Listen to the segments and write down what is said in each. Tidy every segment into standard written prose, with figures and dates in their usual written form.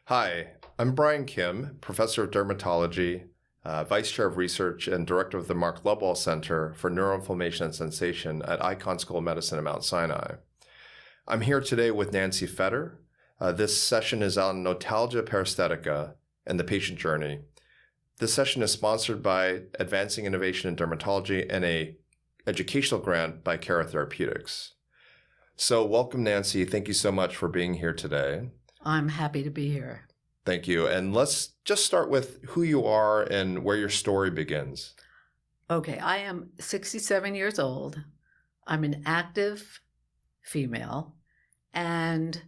Hi, I'm Brian Kim, Professor of Dermatology, Vice Chair of Research, and Director of the Mark Lovell Center for Neuroinflammation and Sensation at Icahn School of Medicine at Mount Sinai. I'm here today with Nancy Fetter. This session is on Notalgia Paresthetica and the patient journey. This session is sponsored by Advancing Innovation in Dermatology and an educational grant by Cara Therapeutics. So welcome, Nancy. Thank you so much for being here today. I'm happy to be here. Thank you. And let's just start with who you are and where your story begins. Okay, I am 67 years old. I'm an active female, and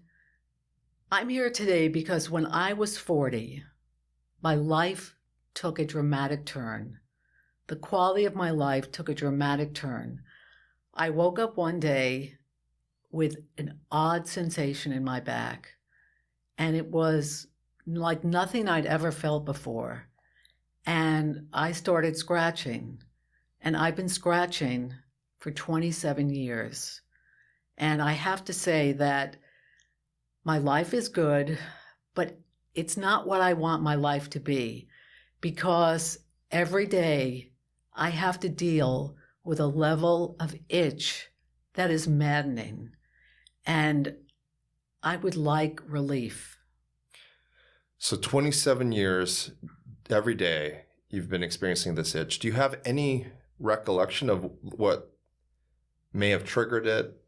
I'm here today because when I was 40, my life took a dramatic turn. The quality of my life took a dramatic turn. I woke up one day with an odd sensation in my back. And it was like nothing I'd ever felt before. And I started scratching. And I've been scratching for 27 years. And I have to say that my life is good, but it's not what I want my life to be. Because every day I have to deal with a level of itch that is maddening. And I would like relief. So 27 years, every day, you've been experiencing this itch. Do you have any recollection of what may have triggered it?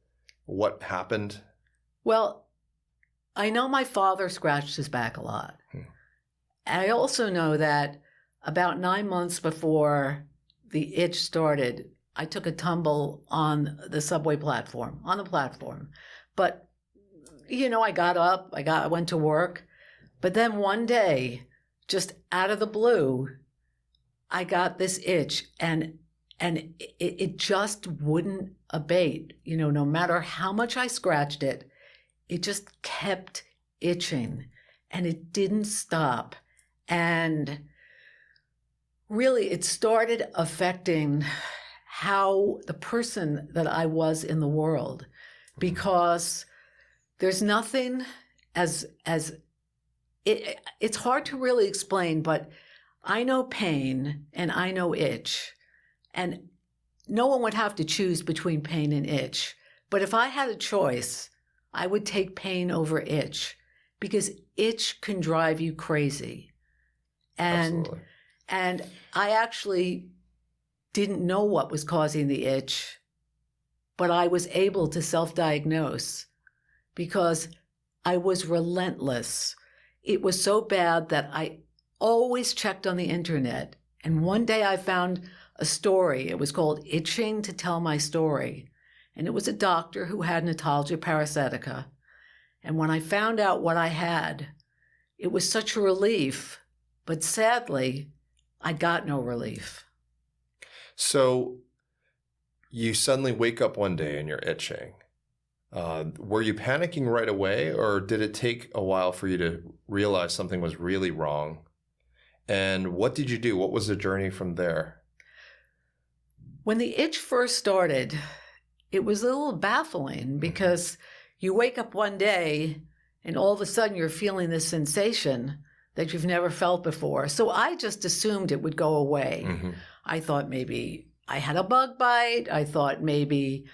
What happened? Well, I know my father scratched his back a lot. I also know that about 9 months before the itch started, I took a tumble on the subway platform, But you know, I got up, I went to work, but then one day, just out of the blue, I got this itch and it just wouldn't abate. You know, no matter how much I scratched it, it just kept itching and it didn't stop. And really, it started affecting how the person that I was in the world, because there's nothing it's hard to really explain, but I know pain and I know itch. And no one would have to choose between pain and itch. But if I had a choice, I would take pain over itch because itch can drive you crazy. Absolutely. And I actually didn't know what was causing the itch, but I was able to self-diagnose because I was relentless. It was so bad that I always checked on the internet. And one day I found a story. It was called Itching to Tell My Story. And it was a doctor who had Notalgia Paresthetica. And when I found out what I had, it was such a relief. But sadly, I got no relief. So you suddenly wake up one day and you're itching. Were you panicking right away, or did it take a while for you to realize something was really wrong? And what did you do? What was the journey from there? When the itch first started, it was a little baffling because you wake up one day and all of a sudden you're feeling this sensation that you've never felt before. So I just assumed it would go away. Mm-hmm. I thought maybe I had a bug bite. I thought maybe,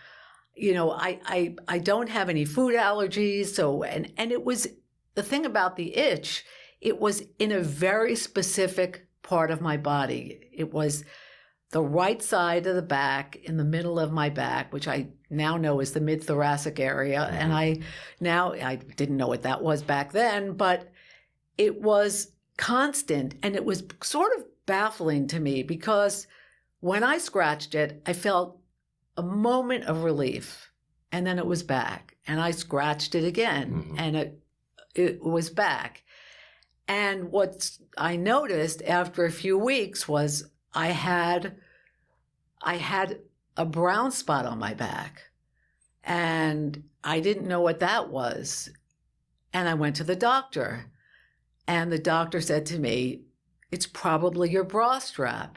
you know, I don't have any food allergies. So, and it was the thing about the itch, it was in a very specific part of my body. It was the right side of the back, in the middle of my back, which I now know is the mid-thoracic area. Mm-hmm. And I didn't know what that was back then, but it was constant. And it was sort of baffling to me because when I scratched it, I felt a moment of relief, and then it was back. And I scratched it again, and it was back. And what I noticed after a few weeks was I had a brown spot on my back, and I didn't know what that was. And I went to the doctor, and the doctor said to me, "It's probably your bra strap."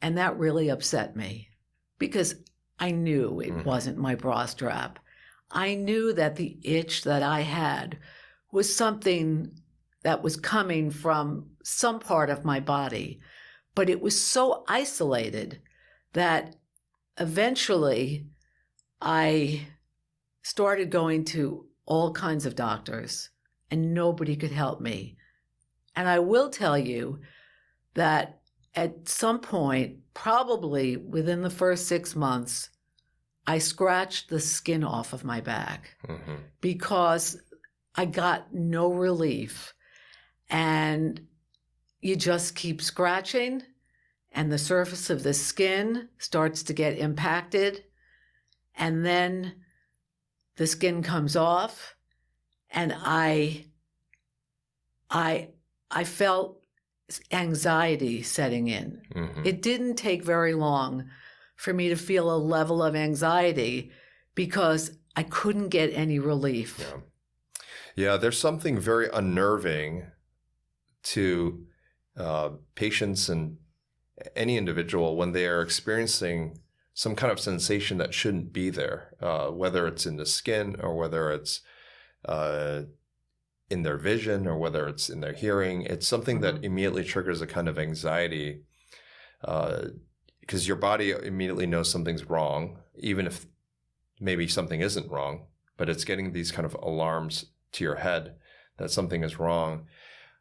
And that really upset me because I knew it wasn't my bra strap. I knew that the itch that I had was something that was coming from some part of my body, but it was so isolated that eventually I started going to all kinds of doctors and nobody could help me. And I will tell you that at some point, probably within the first 6 months, I scratched the skin off of my back because I got no relief. And you just keep scratching and the surface of the skin starts to get impacted. And then the skin comes off and I felt anxiety setting in. It didn't take very long for me to feel a level of anxiety because I couldn't get any relief. Yeah, there's something very unnerving to patients and any individual when they are experiencing some kind of sensation that shouldn't be there, whether it's in the skin or whether it's in their vision or whether it's in their hearing. It's something that immediately triggers a kind of anxiety because your body immediately knows something's wrong, even if maybe something isn't wrong, but it's getting these kind of alarms to your head that something is wrong.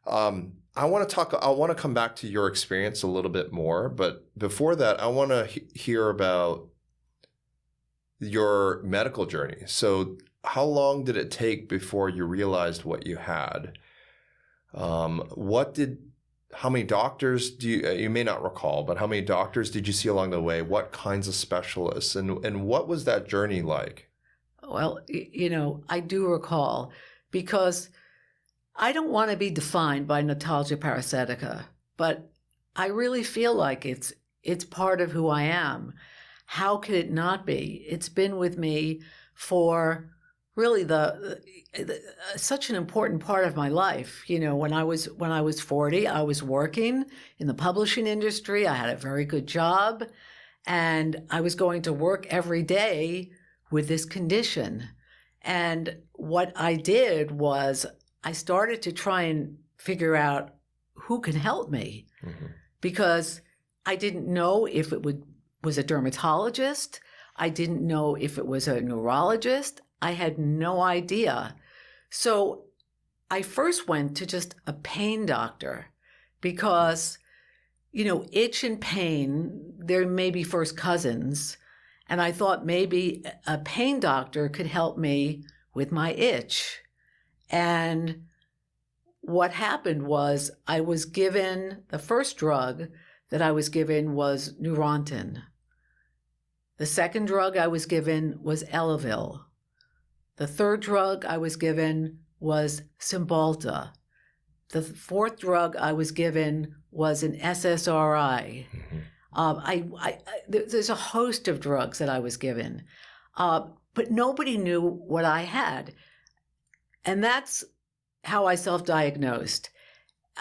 I want to come back to your experience a little bit more, but before that, I want to hear about your medical journey. So how long did it take before you realized what you had? How many doctors you may not recall, but how many doctors did you see along the way? What kinds of specialists and what was that journey like? Well, I do recall because I don't want to be defined by Notalgia Paresthetica, but I really feel like it's part of who I am. How could it not be? It's been with me for really such an important part of my life. When I was 40, I was working in the publishing industry. I had a very good job, and I was going to work every day with this condition. And what I did was I started to try and figure out who can help me because I didn't know if it was a dermatologist. I didn't know if it was a neurologist. I had no idea. So I first went to just a pain doctor because, itch and pain, they're maybe first cousins. And I thought maybe a pain doctor could help me with my itch. And what happened was I was given, the first drug that I was given was Neurontin. The second drug I was given was Elavil. The third drug I was given was Cymbalta. The fourth drug I was given was an SSRI. There's a host of drugs that I was given, but nobody knew what I had. And that's how I self-diagnosed.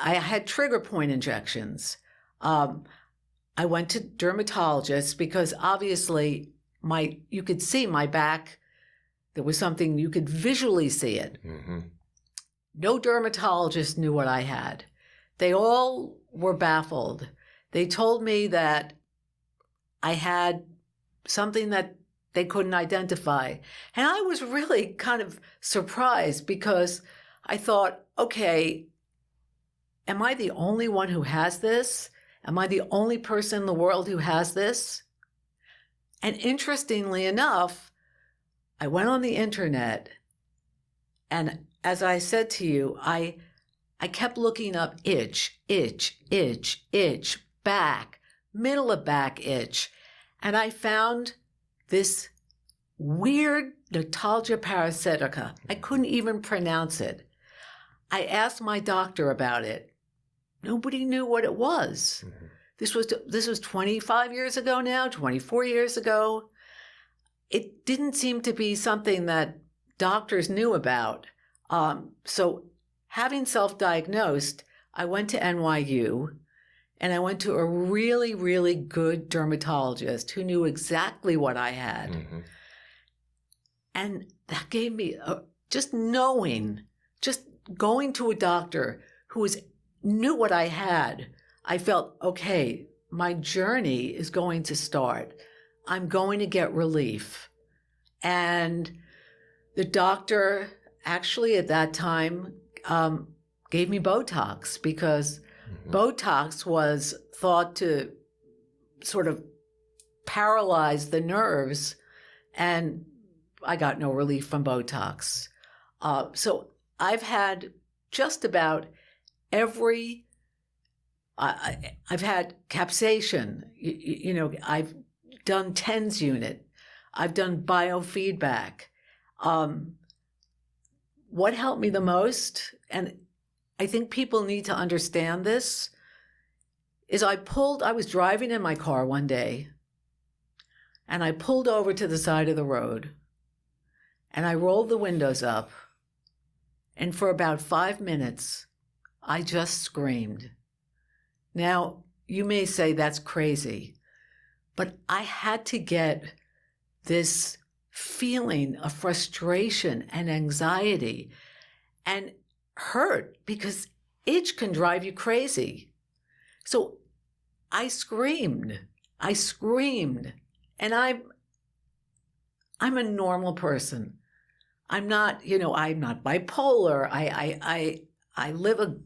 I had trigger point injections. I went to dermatologists because obviously you could see my back. There was something, you could visually see it. No dermatologist knew what I had. They all were baffled. They told me that I had something that they couldn't identify. And I was really kind of surprised because I thought, okay, am I the only one who has this? Am I the only person in the world who has this? And interestingly enough, I went on the internet, and as I said to you, I kept looking up itch, back, middle of back itch, and I found this weird Notalgia Paresthetica. I couldn't even pronounce it. I asked my doctor about it. Nobody knew what it was. This was 25 years ago now, 24 years ago. It didn't seem to be something that doctors knew about. So having self-diagnosed, I went to NYU and I went to a really, really good dermatologist who knew exactly what I had. And that gave me just knowing, just going to a doctor who knew what I had, I felt, okay, my journey is going to start. I'm going to get relief. And the doctor actually at that time gave me Botox because Botox was thought to sort of paralyze the nerves, and I got no relief from Botox. So I've had just about every, I've had capsation, I've done TENS unit, I've done biofeedback. What helped me the most, and I think people need to understand this, is I was driving in my car one day, and I pulled over to the side of the road, and I rolled the windows up, and for about 5 minutes, I just screamed. Now, you may say that's crazy, but I had to get this feeling of frustration and anxiety and hurt, because itch can drive you crazy. So I screamed, and I'm a normal person. I'm not bipolar. I live a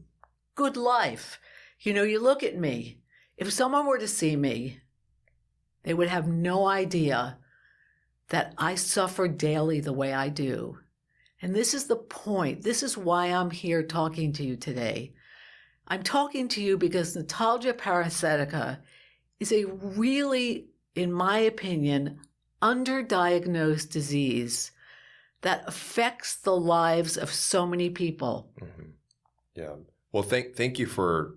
good life. You look at me. If someone were to see me, they would have no idea that I suffer daily the way I do. And this is the point. This is why I'm here talking to you today. I'm talking to you because Notalgia Paresthetica is a really, in my opinion, underdiagnosed disease that affects the lives of so many people. Mm-hmm. Yeah. Well, thank you for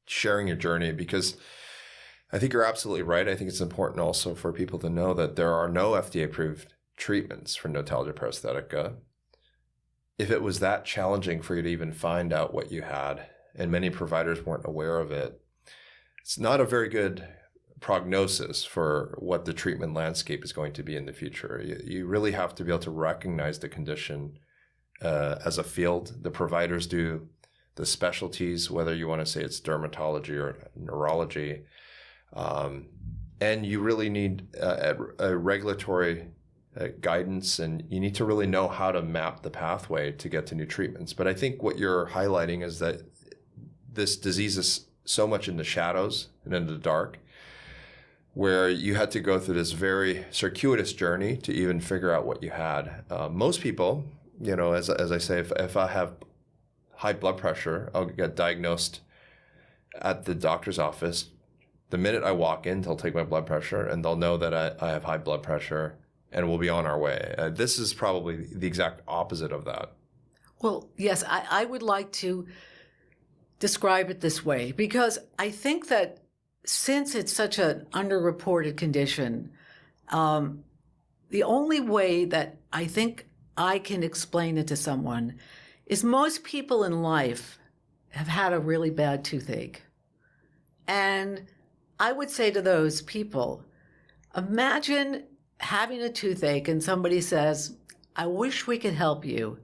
sharing your journey, because I think you're absolutely right. I think it's important also for people to know that there are no FDA-approved treatments for Notalgia Paresthetica. If it was that challenging for you to even find out what you had, and many providers weren't aware of it, it's not a very good prognosis for what the treatment landscape is going to be in the future. You really have to be able to recognize the condition as a field. The providers do, the specialties, whether you want to say it's dermatology or neurology, and you really need a regulatory guidance, and you need to really know how to map the pathway to get to new treatments. But I think what you're highlighting is that this disease is so much in the shadows and in the dark, where you had to go through this very circuitous journey to even figure out what you had. Most people, as I say, if I have high blood pressure, I'll get diagnosed at the doctor's office. The minute I walk in, they'll take my blood pressure, and they'll know that I have high blood pressure, and we'll be on our way. This is probably the exact opposite of that. Well, yes, I would like to describe it this way, because I think that since it's such an underreported condition, the only way that I think I can explain it to someone is most people in life have had a really bad toothache. And I would say to those people, imagine having a toothache and somebody says, I wish we could help you,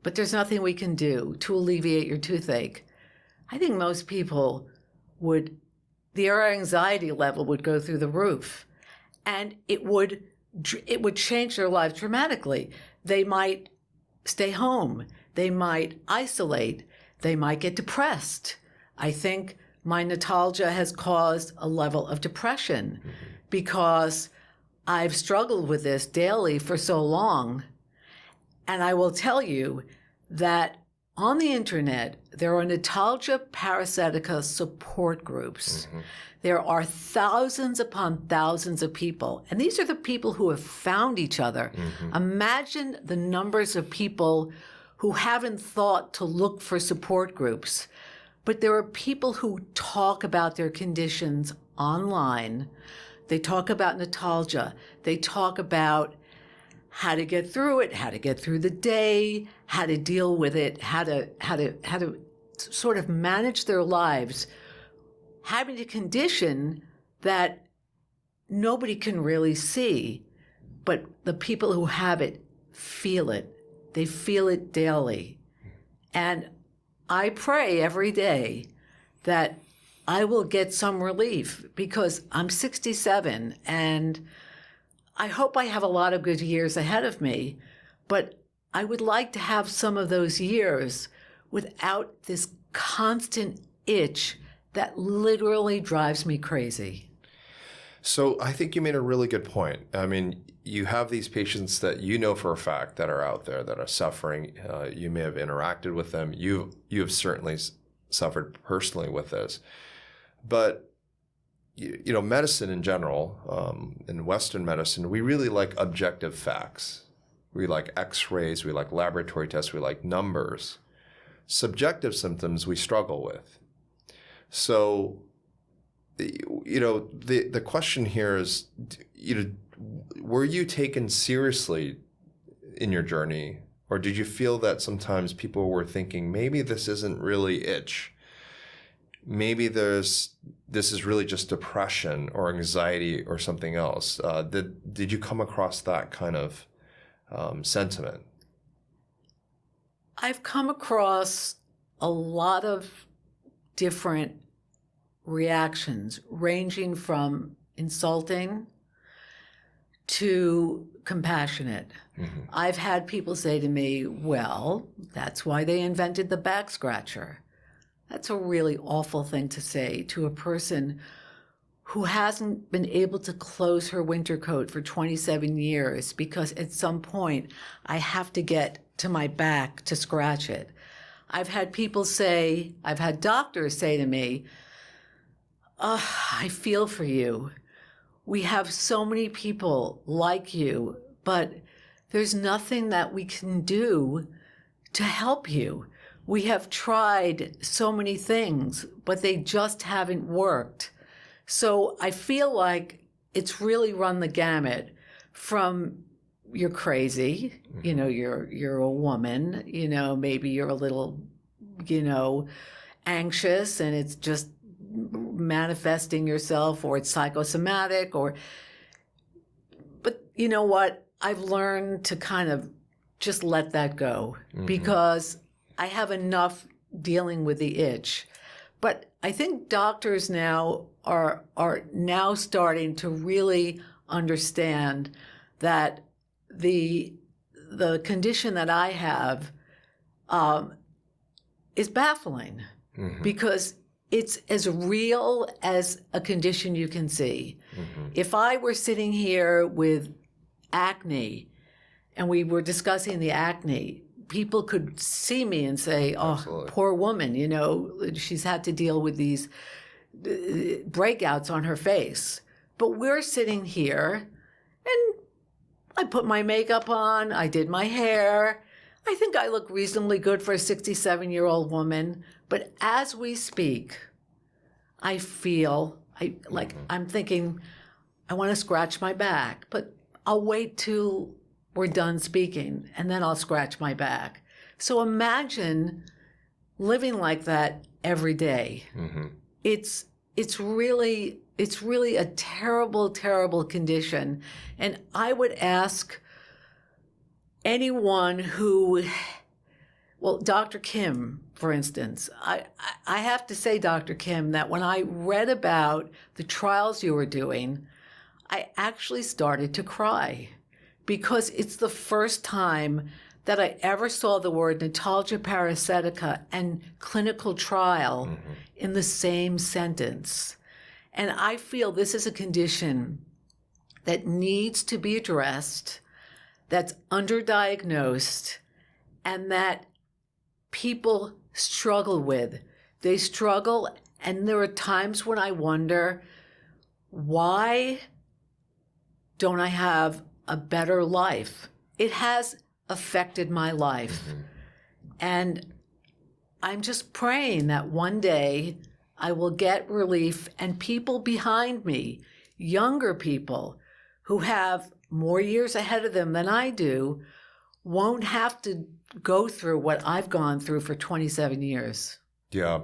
but there's nothing we can do to alleviate your toothache. I think most people their anxiety level would go through the roof, and it would change their lives dramatically. They might stay home. They might isolate. They might get depressed. I think my Notalgia has caused a level of depression because I've struggled with this daily for so long. And I will tell you that on the internet, there are Notalgia Paresthetica support groups. Mm-hmm. There are thousands upon thousands of people. And these are the people who have found each other. Mm-hmm. Imagine the numbers of people who haven't thought to look for support groups. But there are people who talk about their conditions online. They talk about Notalgia. They talk about how to get through it, how to get through the day, how to deal with it, how to sort of manage their lives, having a condition that nobody can really see, but the people who have it feel it. They feel it daily. And I pray every day that I will get some relief because I'm 67 and I hope I have a lot of good years ahead of me, but I would like to have some of those years without this constant itch that literally drives me crazy. So I think you made a really good point. I mean, you have these patients that you know for a fact that are out there that are suffering. You may have interacted with them. You have certainly suffered personally with this. But you know, medicine in general, in Western medicine, we really like objective facts. We like X-rays, we like laboratory tests, we like numbers. Subjective symptoms we struggle with. So, you know, the question here is, you know, were you taken seriously in your journey, or did you feel that sometimes people were thinking maybe this isn't really itch? Maybe this is really just depression or anxiety or something else. Did you come across that kind of sentiment? I've come across a lot of different reactions, ranging from insulting to compassionate. Mm-hmm. I've had people say to me, well, that's why they invented the back scratcher. That's a really awful thing to say to a person who hasn't been able to close her winter coat for 27 years because at some point I have to get to my back to scratch it. I've had doctors say to me, I feel for you. We have so many people like you, but there's nothing that we can do to help you. We have tried so many things, but they just haven't worked. So I feel like it's really run the gamut from you're crazy, you know, you're a woman, you know, maybe you're a little, you know, anxious and it's just manifesting yourself, or it's psychosomatic, but you know what? I've learned to kind of just let that go because I have enough dealing with the itch. But I think doctors now are now starting to really understand that the condition that I have is baffling because it's as real as a condition you can see. If I were sitting here with acne and we were discussing the acne, people could see me and say, oh, absolutely, poor woman, you know, she's had to deal with these breakouts on her face. But we're sitting here and I put my makeup on, I did my hair. I think I look reasonably good for a 67-year-old woman. But as we speak, I feel I'm thinking, I want to scratch my back, but I'll wait till we're done speaking and then I'll scratch my back. So imagine living like that every day. It's really a terrible, terrible condition. And I would ask anyone who, well, Dr. Kim, for instance, I have to say, Dr. Kim, that when I read about the trials you were doing, I actually started to cry because it's the first time that I ever saw the word Notalgia Paresthetica and clinical trial in the same sentence. And I feel this is a condition that needs to be addressed, that's underdiagnosed, and that people struggle with. They struggle, and there are times when I wonder, why don't I have a better life? It has affected my life. And I'm just praying that one day I will get relief and people behind me, younger people who have more years ahead of them than I do, won't have to go through what I've gone through for 27 years. Yeah.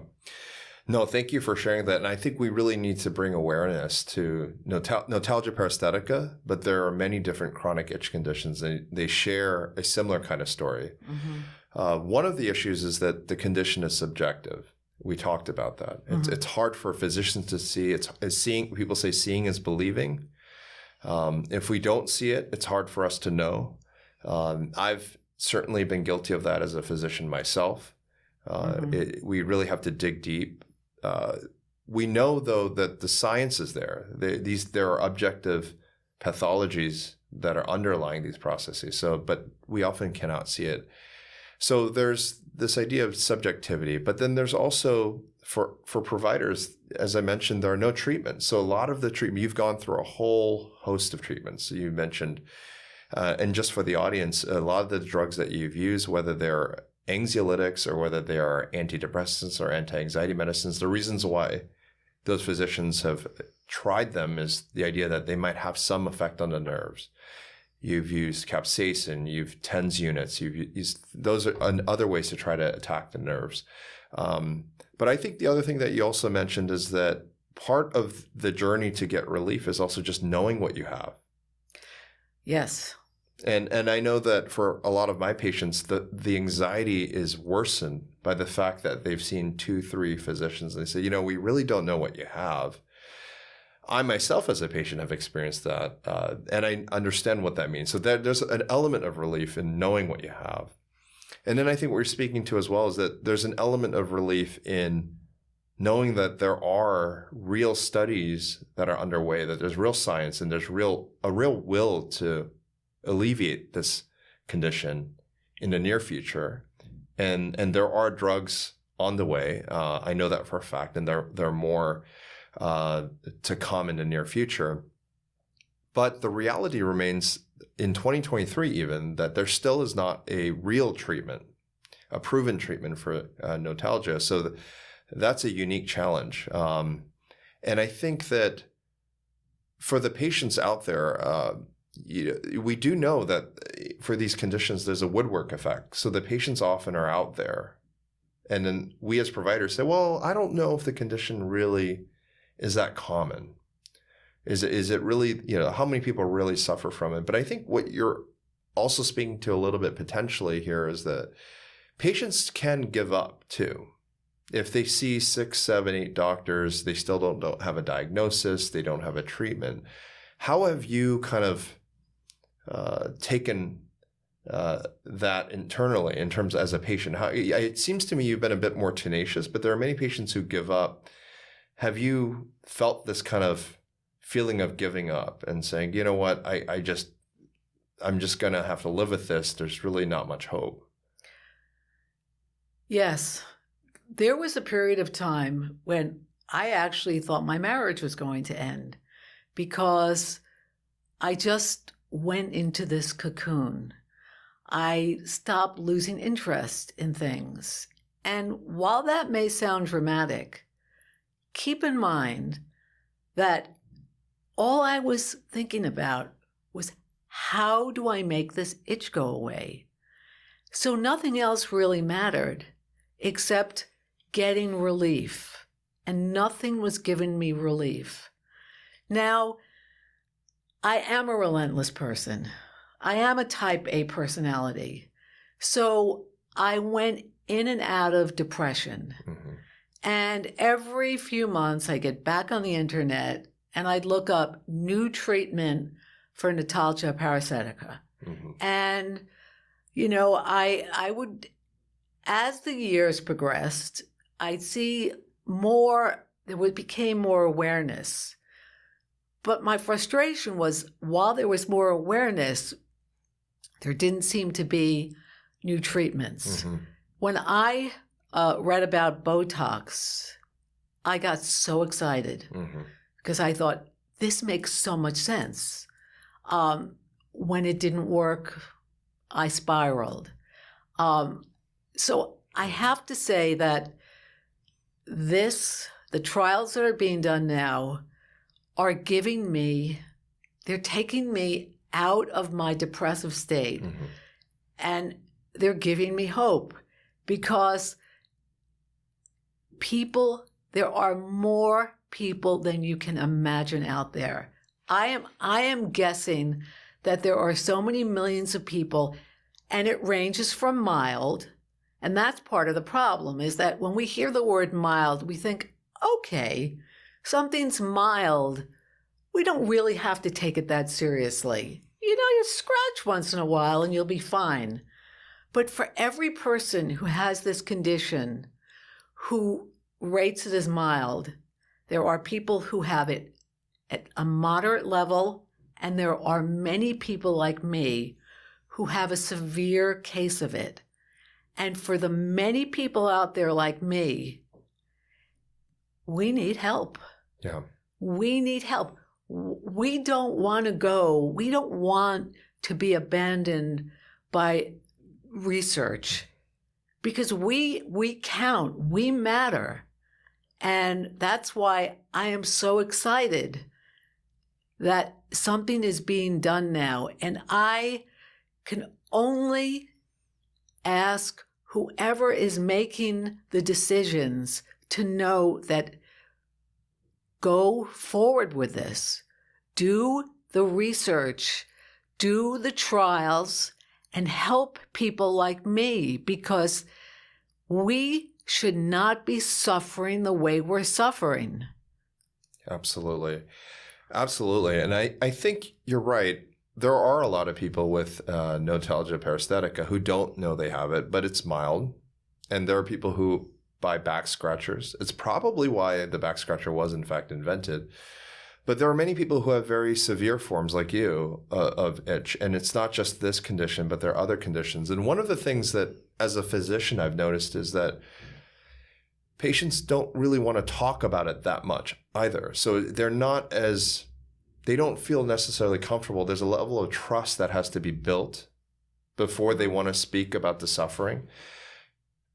No, thank you for sharing that. And I think we really need to bring awareness to Notalgia Paresthetica, but there are many different chronic itch conditions. They share a similar kind of story. Mm-hmm. One of the issues is that the condition is subjective. We talked about that. Mm-hmm. It's hard for physicians to see. It's seeing. People say seeing is believing. If we don't see it, it's hard for us to know. I've certainly been guilty of that as a physician myself. Mm-hmm. We really have to dig deep. We know, though, that the science is there. There are objective pathologies that are underlying these processes. But we often cannot see it. So there's this idea of subjectivity, but then there's also for providers, as I mentioned, there are no treatments. So a lot of the treatment, you've gone through a whole host of treatments. You mentioned, and just for the audience, a lot of the drugs that you've used, whether they're anxiolytics or whether they are antidepressants or anti-anxiety medicines, the reasons why those physicians have tried them is the idea that they might have some effect on the nerves. You've used capsaicin, you've TENS units, you've used, those are other ways to try to attack the nerves. But I think the other thing that you also mentioned is that part of the journey to get relief is also just knowing what you have. Yes. And I know that for a lot of my patients, the anxiety is worsened by the fact that they've seen 2-3 physicians. And they say, we really don't know what you have. I myself as a patient have experienced that, and I understand what that means. So there's an element of relief in knowing what you have. And then I think what we're speaking to as well is that there's an element of relief in knowing that there are real studies that are underway, that there's real science and there's a real will to alleviate this condition in the near future. And there are drugs on the way. I know that for a fact, and there are more to come in the near future. But the reality remains in 2023 even that there still is not a real treatment, a proven treatment for notalgia. So that's a unique challenge. And I think that for the patients out there, we do know that for these conditions, there's a woodwork effect. So the patients often are out there. And then we as providers say, well, I don't know if the condition really is that common. Is it really, how many people really suffer from it? But I think what you're also speaking to a little bit potentially here is that patients can give up too. If they see 6, 7, 8 doctors, they still don't have a diagnosis, they don't have a treatment. How have you kind of taken that internally in terms as a patient? It seems to me you've been a bit more tenacious, but there are many patients who give up. Have you felt this kind of feeling of giving up and saying, you know what, I'm just going to have to live with this. There's really not much hope. Yes. There was a period of time when I actually thought my marriage was going to end because I just went into this cocoon. I stopped losing interest in things. And while that may sound dramatic, keep in mind that all I was thinking about was, how do I make this itch go away? So nothing else really mattered except getting relief, and nothing was giving me relief. Now, I am a relentless person. I am a type A personality. So I went in and out of depression. Mm-hmm. And every few months, I get back on the internet and I'd look up new treatment for Notalgia Paresthetica. Mm-hmm. And, I would, as the years progressed, I'd see became more awareness. But my frustration was, while there was more awareness, there didn't seem to be new treatments. Mm-hmm. When I read about Botox, I got so excited because I thought, this makes so much sense. When it didn't work, I spiraled. So I have to say that the trials that are being done now are they're taking me out of my depressive state, and they're giving me hope, because people there are more people than you can imagine out there. I am guessing that there are so many millions of people, and it ranges from mild, and that's part of the problem, is that when we hear the word mild, we think, okay, something's mild. We don't really have to take it that seriously. You scratch once in a while and you'll be fine. But for every person who has this condition, who rates it as mild, there are people who have it at a moderate level, and there are many people like me who have a severe case of it. And for the many people out there like me, we need help. Yeah. We need help. We don't want to be abandoned by research, because we count, we matter. And that's why I am so excited that something is being done now. And I can only ask whoever is making the decisions to know that go forward with this. Do the research, do the trials, and help people like me, because we should not be suffering the way we're suffering. Absolutely. Absolutely. And I think you're right. There are a lot of people with Notalgia Paresthetica who don't know they have it, but it's mild. And there are people who buy back scratchers. It's probably why the back scratcher was in fact invented. But there are many people who have very severe forms like you of itch. And it's not just this condition, but there are other conditions. And one of the things that as a physician I've noticed is that patients don't really want to talk about it that much either. So they don't feel necessarily comfortable. There's a level of trust that has to be built before they want to speak about the suffering.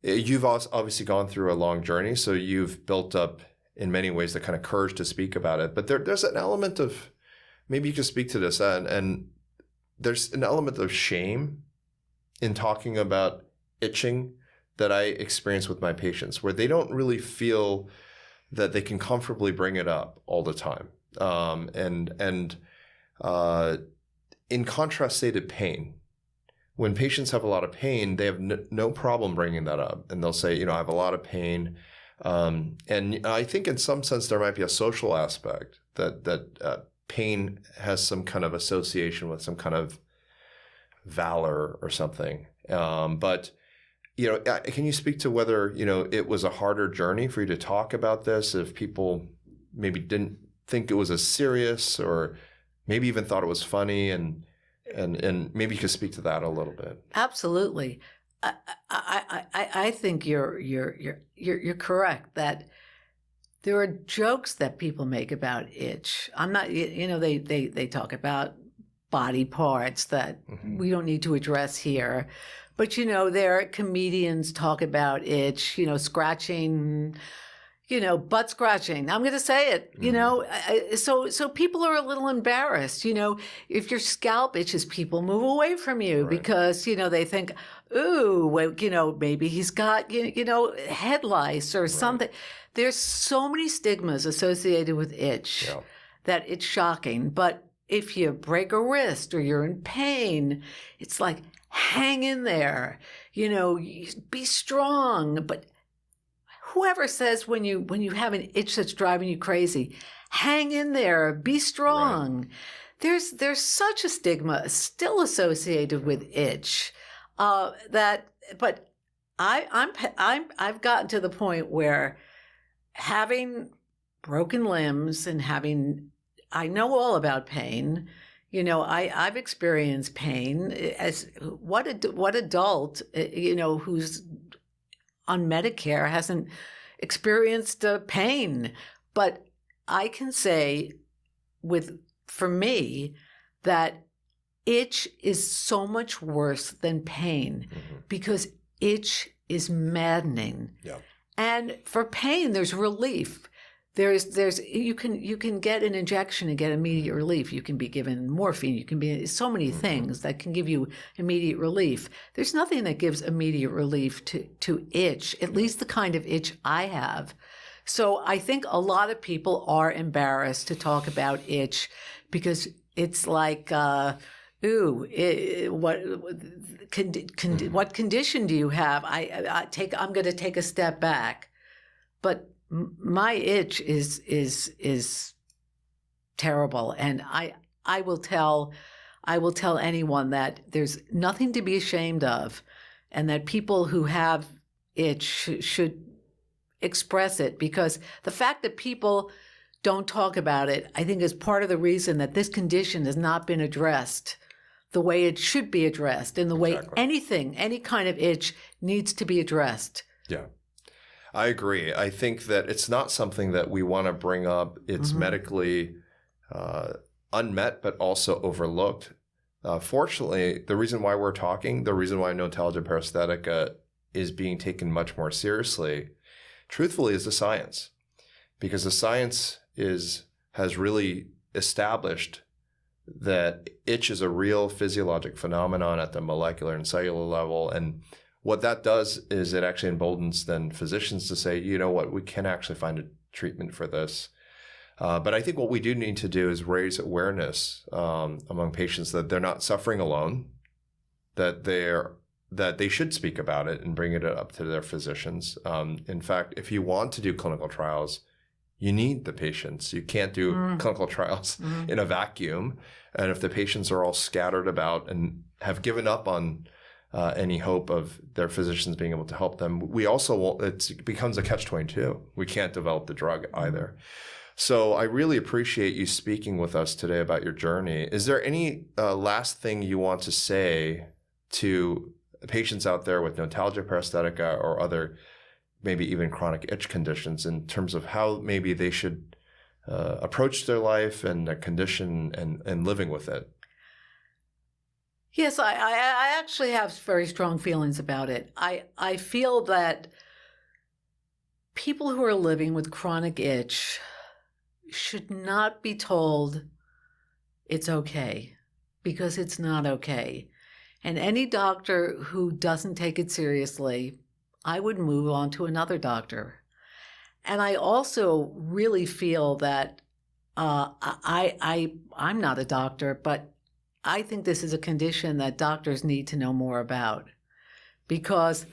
You've obviously gone through a long journey, so you've built up in many ways the kind of courage to speak about it. But there's an element of, maybe you can speak to this, and there's an element of shame in talking about itching that I experience with my patients, where they don't really feel that they can comfortably bring it up all the time. In contrast, say, to pain. When patients have a lot of pain, they have no problem bringing that up. And they'll say, I have a lot of pain. And I think in some sense there might be a social aspect that pain has some kind of association with some kind of valor or something. But can you speak to whether, it was a harder journey for you to talk about this, if people maybe didn't think it was as serious, or maybe even thought it was funny, and maybe you could speak to that a little bit. Absolutely. I think you're correct that there are jokes that people make about itch. I'm not, they talk about body parts that we don't need to address here. But, there are comedians talk about itch, scratching, butt scratching. I'm going to say it, so people are a little embarrassed. If your scalp itches, people move away from you, right? Because, they think, ooh, well, maybe he's got, head lice or something. Right. There's so many stigmas associated with itch that it's shocking. But if you break a wrist or you're in pain, it's like, hang in there, be strong. But whoever says when you have an itch that's driving you crazy, hang in there, be strong. Right. There's such a stigma still associated with itch but I've gotten to the point where, having broken limbs and I know all about pain. I've experienced pain as what adult, who's on Medicare hasn't experienced pain. But I can say for me that itch is so much worse than pain, because itch is maddening. Yeah. And for pain, there's relief. You can get an injection and get immediate relief. You can be given morphine. You can be so many things that can give you immediate relief. There's nothing that gives immediate relief to itch, at least the kind of itch I have. So I think a lot of people are embarrassed to talk about itch because it's like, what condition do you have? I'm going to take a step back, but my itch is terrible, and I will tell anyone that there's nothing to be ashamed of, and that people who have itch should express it, because the fact that people don't talk about it, I think, is part of the reason that this condition has not been addressed the way it should be addressed, and the way any kind of itch needs to be addressed. Yeah, I agree. I think that it's not something that we want to bring up. It's medically unmet, but also overlooked. Fortunately, the reason why we're talking, the reason why Notalgia Paresthetica is being taken much more seriously, truthfully, is the science. Because the science has really established that itch is a real physiologic phenomenon at the molecular and cellular level. And what that does is it actually emboldens then physicians to say, you know what, we can actually find a treatment for this. But I think what we do need to do is raise awareness among patients that they're not suffering alone, that they should speak about it and bring it up to their physicians. In fact, if you want to do clinical trials, you need the patients. You can't do clinical trials in a vacuum. And if the patients are all scattered about and have given up on any hope of their physicians being able to help them, we also won't, it becomes a catch-22. We can't develop the drug either. So I really appreciate you speaking with us today about your journey. Is there any last thing you want to say to patients out there with Notalgia Paresthetica or other maybe even chronic itch conditions in terms of how maybe they should approach their life and their condition and living with it? Yes, I actually have very strong feelings about it. I feel that people who are living with chronic itch should not be told it's okay, because it's not okay. And any doctor who doesn't take it seriously, I would move on to another doctor. And I also really feel that I'm not a doctor, but I think this is a condition that doctors need to know more about, because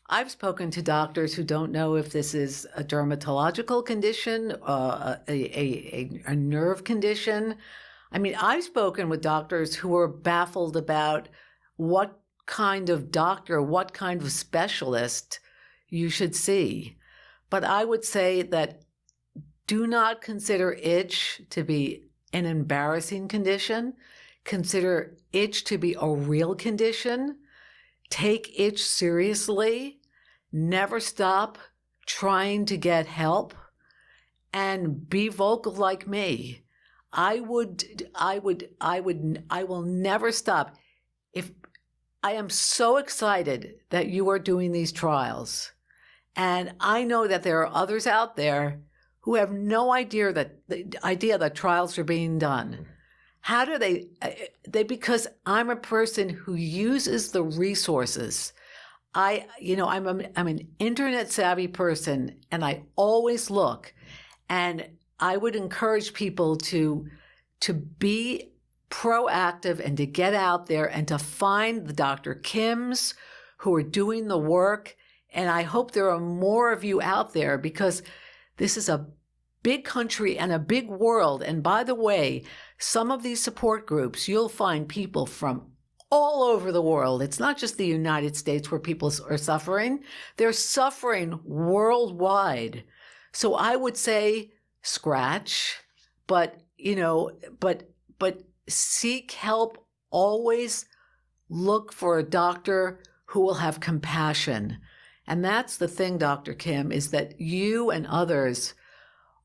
I've spoken to doctors who don't know if this is a dermatological condition, a nerve condition. I mean, I've spoken with doctors who are baffled about what kind of doctor, what kind of specialist you should see. But I would say that do not consider itch to be an embarrassing condition. Consider itch to be a real condition. Take itch seriously. Never stop trying to get help, and be vocal like me. I will never stop. If I am so excited that you are doing these trials, and I know that there are others out there who have no idea that trials are being done. How do they because I'm a person who uses the resources. I'm an internet savvy person, and I always look, and I would encourage people to be proactive and to get out there and to find the Dr. Kims who are doing the work. And I hope there are more of you out there, because this is a big country and a big world. And by the way, some of these support groups, you'll find people from all over the world. It's not just the United States where people are suffering. They're suffering worldwide. So I would say scratch, but seek help. Always look for a doctor who will have compassion. And that's the thing, Dr. Kim, is that you and others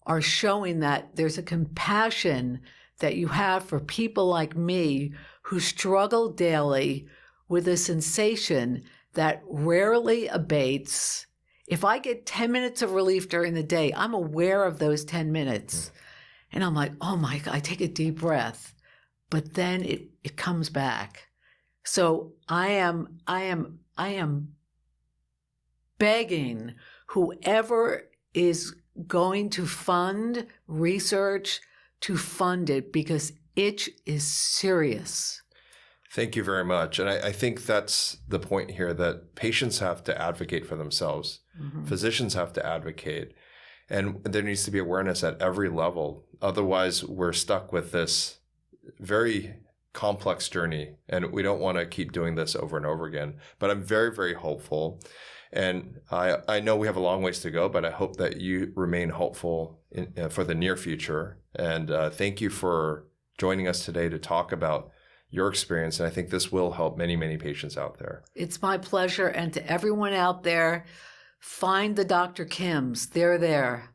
are showing that there's a compassion that you have for people like me who struggle daily with a sensation that rarely abates. If I get 10 minutes of relief during the day, I'm aware of those 10 minutes. And I'm like, oh my God, I take a deep breath. But then it comes back. So I am begging whoever is going to fund research to fund it because itch is serious. Thank you very much. And I think that's the point here, that patients have to advocate for themselves. Mm-hmm. Physicians have to advocate. And there needs to be awareness at every level. Otherwise, we're stuck with this very complex journey, and we don't want to keep doing this over and over again. But I'm very, very hopeful. And I know we have a long ways to go, but I hope that you remain hopeful for the near future. And thank you for joining us today to talk about your experience. And I think this will help many, many patients out there. It's my pleasure. And to everyone out there, find the Dr. Kims. They're there.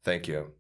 Thank you.